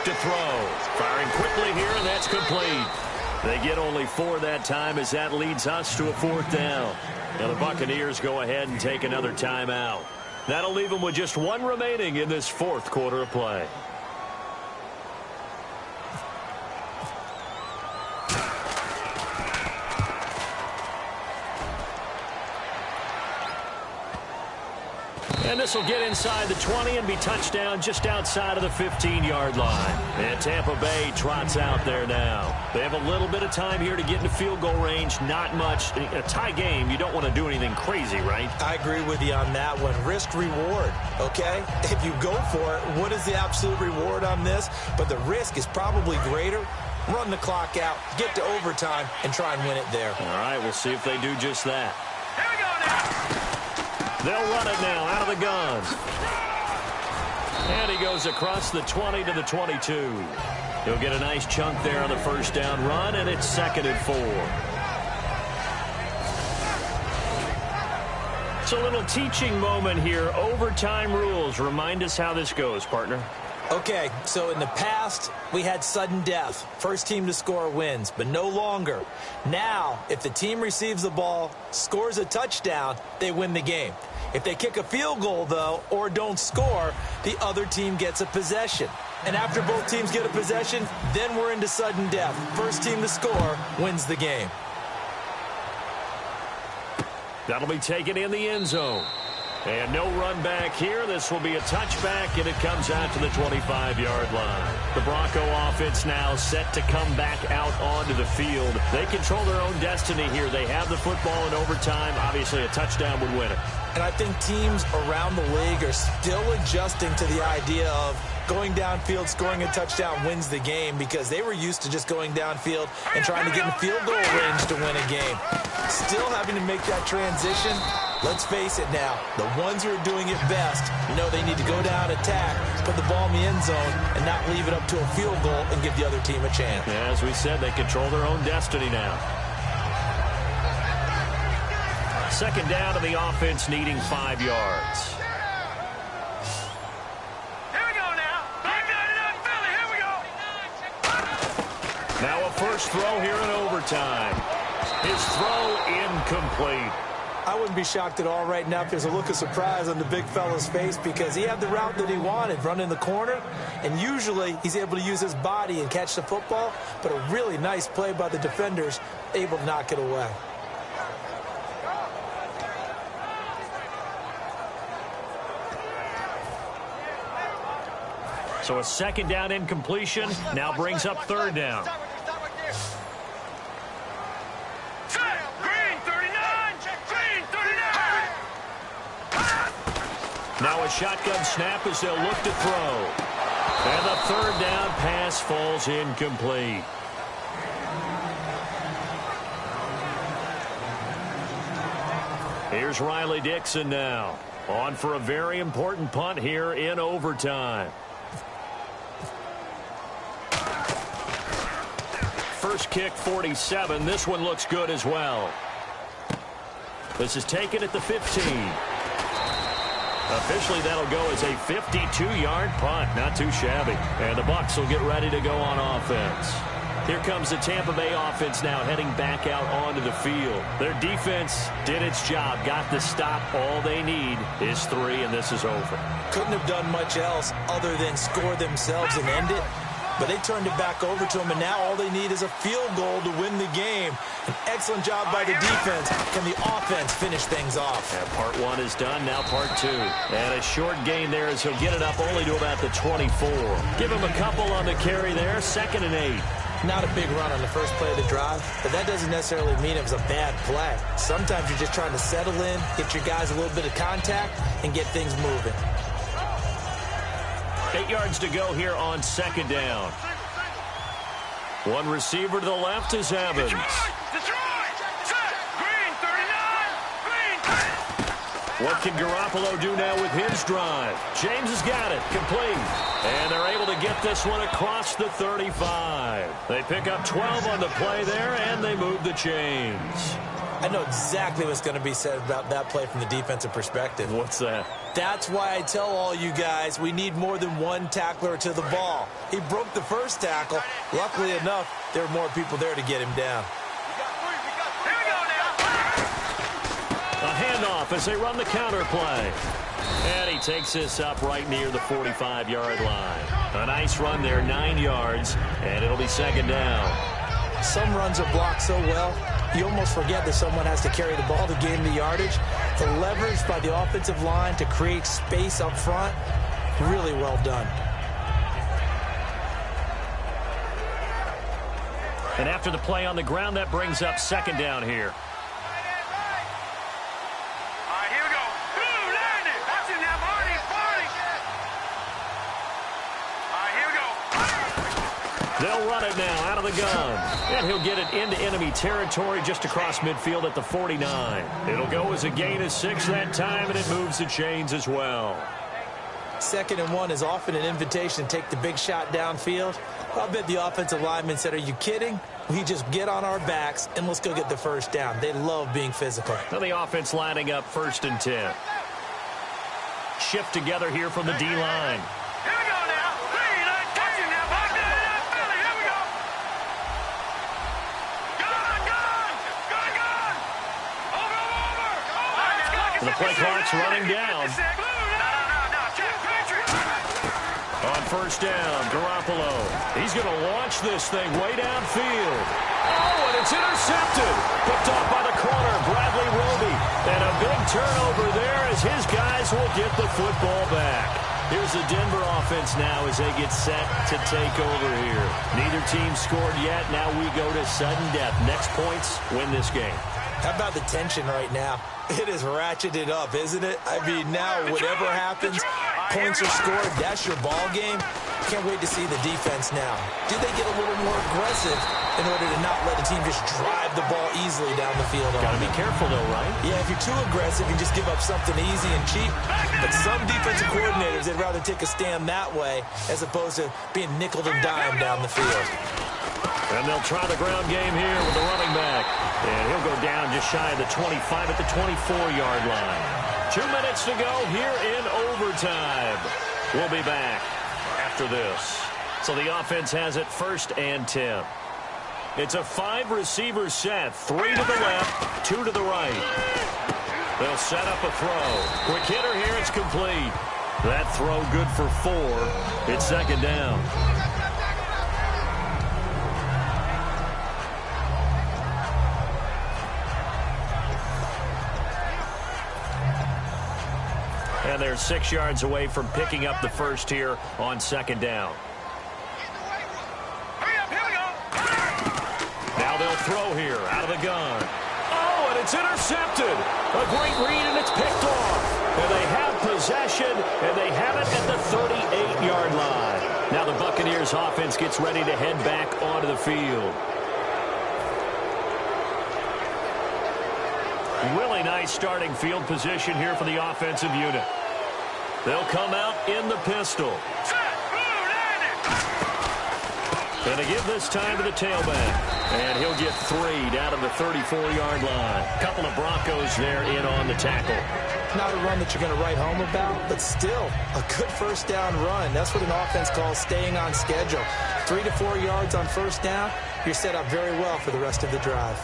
To throw. Firing quickly here, and that's complete. They get only 4 that time as that leads us to a 4th down. Now the Buccaneers go ahead and take another timeout. That'll leave them with just 1 remaining in this 4th quarter of play. And this will get inside the 20 and be touchdown just outside of the 15-yard line. And Tampa Bay trots out there now. They have a little bit of time here to get into field goal range. Not much. In a tie game, you don't want to do anything crazy, right? I agree with you on that one. Risk-reward, okay? If you go for it, what is the absolute reward on this? But the risk is probably greater. Run the clock out, get to overtime, and try and win it there. All right, we'll see if they do just that. Here we go now. They'll run it now out of the gun. And he goes across the 20 to the 22. He'll get a nice chunk there on the first down run, and it's 2nd and 4. It's a little teaching moment here. Overtime rules. Remind us how this goes, partner. Okay, so in the past, we had sudden death. First team to score wins, but no longer. Now, if the team receives the ball, scores a touchdown, they win the game. If they kick a field goal, though, or don't score, the other team gets a possession. And after both teams get a possession, then we're into sudden death. First team to score wins the game. That'll be taken in the end zone. And no run back here. This will be a touchback, and it comes out to the 25-yard line. The Bronco offense now set to come back out onto the field. They control their own destiny here. They have the football in overtime. Obviously, a touchdown would win it. And I think teams around the league are still adjusting to the idea of going downfield, scoring a touchdown wins the game, because they were used to just going downfield and trying to get in field goal range to win a game. Still having to make that transition. Let's face it now, the ones who are doing it best know they need to go down, attack, put the ball in the end zone, and not leave it up to a field goal and give the other team a chance. As we said, they control their own destiny now. 2nd down, and the offense needing 5 yards. Here we go now. Black 99 Philly. Here we go. Now a first throw here in overtime. His throw incomplete. I wouldn't be shocked at all right now if there's a look of surprise on the big fella's face, because he had the route that he wanted, run in the corner, and usually he's able to use his body and catch the football, but a really nice play by the defenders, able to knock it away. So a 2nd down incompletion now brings up 3rd down. Now a shotgun snap as they'll look to throw. And the 3rd down pass falls incomplete. Here's Riley Dixon now. On for a very important punt here in overtime. First kick, 47. This one looks good as well. This is taken at the 15. Officially, that'll go as a 52-yard punt. Not too shabby. And the Bucs will get ready to go on offense. Here comes the Tampa Bay offense now heading back out onto the field. Their defense did its job, got the stop. All they need is 3, and this is over. Couldn't have done much else other than score themselves and end it. But they turned it back over to them, and now all they need is a field goal to win the game. An excellent job by the defense. Can the offense finish things off? And part 1 is done, now part 2. And a short gain there as he'll get it up only to about the 24. Give him a couple on the carry there, 2nd and 8. Not a big run on the first play of the drive, but that doesn't necessarily mean it was a bad play. Sometimes you're just trying to settle in, get your guys a little bit of contact, and get things moving. 8 yards to go here on 2nd down. One receiver to the left is Evans. Detroit! Set! Green, 39! Green! What can Garoppolo do now with his drive? James has got it. Complete. And they're able to get this one across the 35. They pick up 12 on the play there, and they move the chains. I know exactly what's going to be said about that play from the defensive perspective. What's that? That's why I tell all you guys we need more than one tackler to the ball. He broke the first tackle. Luckily enough, there were more people there to get him down. Here we go now! A handoff as they run the counter play. And he takes this up right near the 45-yard line. A nice run there, 9 yards, and it'll be 2nd down. Some runs are blocked so well, you almost forget that someone has to carry the ball to gain the yardage. The leverage by the offensive line to create space up front, really well done. And after the play on the ground, that brings up 2nd down here. All right, here we go. Ooh, landed! Watch it now, Marty! Marty! All right, here we go. They'll run it now out of the gun. And he'll get it into enemy territory just across midfield at the 49. It'll go as a gain of 6 that time, and it moves the chains as well. 2nd and 1 is often an invitation to take the big shot downfield. I bet the offensive lineman said, are you kidding? We just get on our backs and let's go get the first down. They love being physical. Now the offense lining up 1st and 10. Shift together here from the D-line. Here we go now. Green, touch it now. Back to that Philly. Here we go. Gun! Over. And the play clock's running down. On 1st down, Garoppolo. He's going to launch this thing way downfield. Oh, and it's intercepted. Picked off by the corner, Bradley Roby. And a big turnover there as his guys will get the football back. Here's the Denver offense now as they get set to take over here. Neither team scored yet. Now we go to sudden death. Next points win this game. How about the tension right now? It is ratcheted up, isn't it? I mean, now whatever happens, points are scored. That's your ball game. Can't wait to see the defense now. Do they get a little more aggressive in order to not let the team just drive the ball easily down the field? Got to be careful, though, right? Yeah, if you're too aggressive, you just give up something easy and cheap. But some defensive coordinators, they'd rather take a stand that way as opposed to being nickel and dime down the field. And they'll try the ground game here with the running back. And he'll go down just shy of the 25 at the 24-yard line. 2 minutes to go here in overtime. We'll be back after this. So the offense has it 1st and 10. It's a 5-receiver set. 3 to the left, 2 to the right. They'll set up a throw. Quick hitter here, it's complete. That throw good for 4. It's 2nd down. And they're 6 yards away from picking up the first here on 2nd down. Now they'll throw here out of the gun. Oh, and it's intercepted. A great read, and it's picked off. And they have possession, and they have it at the 38-yard line. Now the Buccaneers offense gets ready to head back onto the field. Really nice starting field position here for the offensive unit. They'll come out in the pistol. And they give this time to the tailback. And he'll get 3 down to the 34-yard line. Couple of Broncos there in on the tackle. Not a run that you're going to write home about, but still a good first down run. That's what an offense calls staying on schedule. 3 to 4 yards on first down, you're set up very well for the rest of the drive.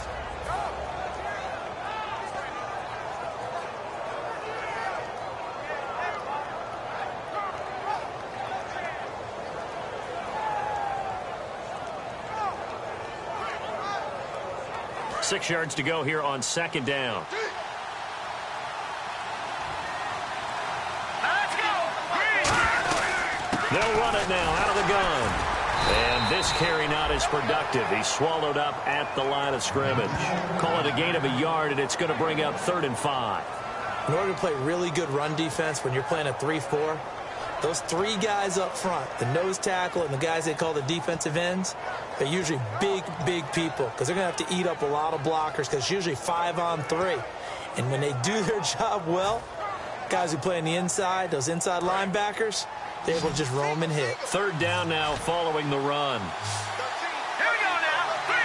Six yards to go here on second down. They'll run it now out of the gun. And this carry not as productive. He's swallowed up at the line of scrimmage. Call it a gain of a yard, and it's going to bring up 3rd and 5. In order to play really good run defense when you're playing a 3-4, those 3 guys up front, the nose tackle and the guys they call the defensive ends, they're usually big, big people because they're going to have to eat up a lot of blockers because it's usually 5 on 3. And when they do their job well, guys who play on the inside, those inside linebackers, they're able to just roam and hit. 3rd down now following the run. Here we go now. 3-19.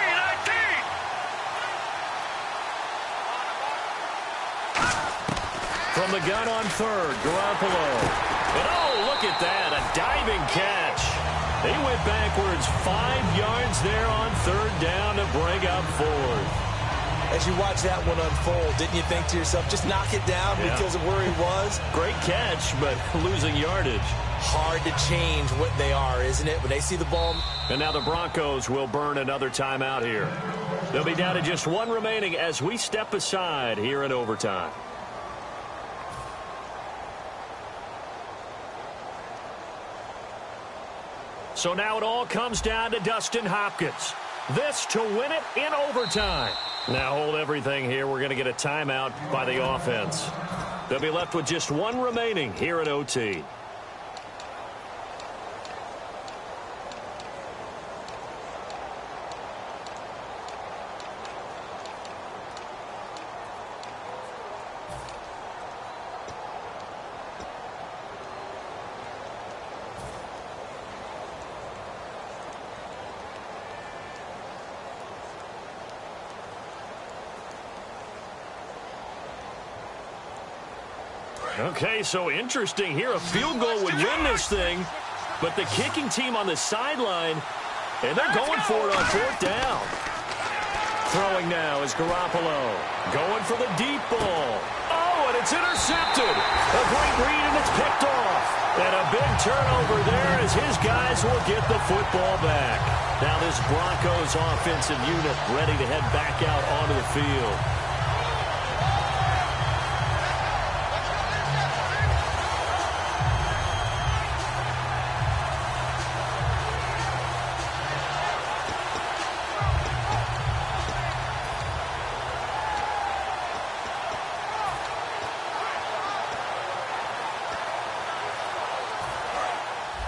From the gun on 3rd, Garoppolo. But oh, look at that, a diving catch. He went backwards 5 yards there on 3rd down to bring up 4th. As you watch that one unfold, didn't you think to yourself, just knock it down because of where he was? Great catch, but losing yardage. Hard to change what they are, isn't it? When they see the ball. And now the Broncos will burn another timeout here. They'll be down to just 1 remaining as we step aside here in overtime. So now it all comes down to Dustin Hopkins. This to win it in overtime. Now hold everything here. We're going to get a timeout by the offense. They'll be left with just 1 remaining here at OT. Okay, so interesting here. A field goal would win this thing, but the kicking team on the sideline, and they're going for it on 4th down. Throwing now is Garoppolo. Going for the deep ball. Oh, and it's intercepted. A great read, and it's picked off. And a big turnover there as his guys will get the football back. Now this Broncos offensive unit ready to head back out onto the field.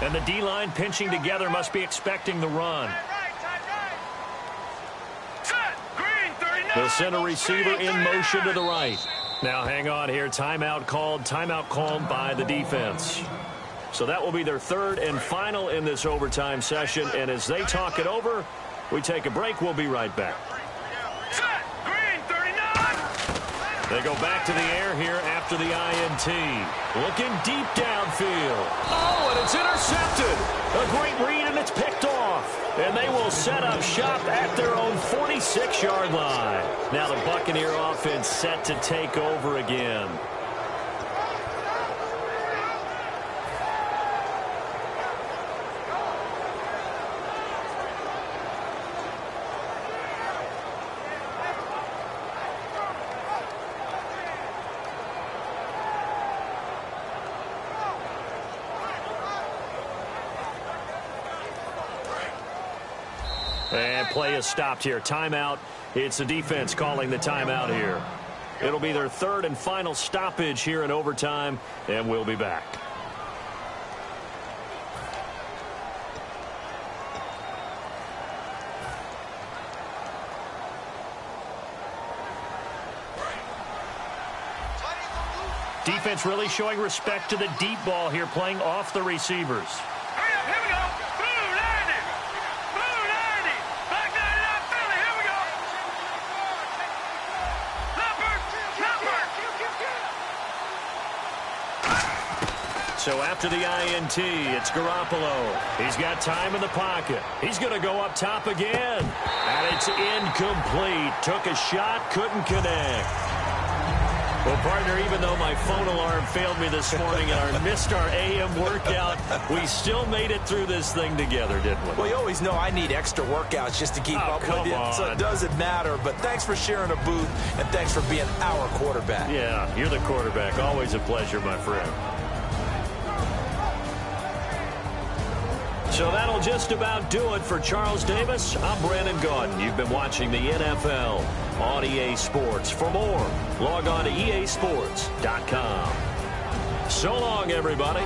And the D-line pinching together must be expecting the run. The center receiver in motion to the right. Now hang on here. Timeout called by the defense. So that will be their 3rd and final in this overtime session. And as they talk it over, we take a break. We'll be right back. They go back to the air here after the INT. Looking deep downfield. Oh, and it's intercepted. A great read, and it's picked off. And they will set up shop at their own 46-yard line. Now the Buccaneer offense set to take over again. And play is stopped here. Timeout. It's the defense calling the timeout here. It'll be their 3rd and final stoppage here in overtime, and we'll be back. Defense really showing respect to the deep ball here, playing off the receivers. Hurry up, here we go. Blue 90. Blue 90. Back 99 Philly, here we go. Leopard. So after the INT, it's Garoppolo. He's got time in the pocket. He's going to go up top again. And it's incomplete. Took a shot, couldn't connect. Well, partner, even though my phone alarm failed me this morning and I missed our AM workout, we still made it through this thing together, didn't we? Well, you always know I need extra workouts just to keep up with you, so it doesn't matter. But thanks for sharing a booth, and thanks for being our quarterback. Yeah, you're the quarterback. Always a pleasure, my friend. So that'll just about do it for Charles Davis. I'm Brandon Gaudin. You've been watching the NFL on EA Sports. For more, log on to easports.com. So long, everybody.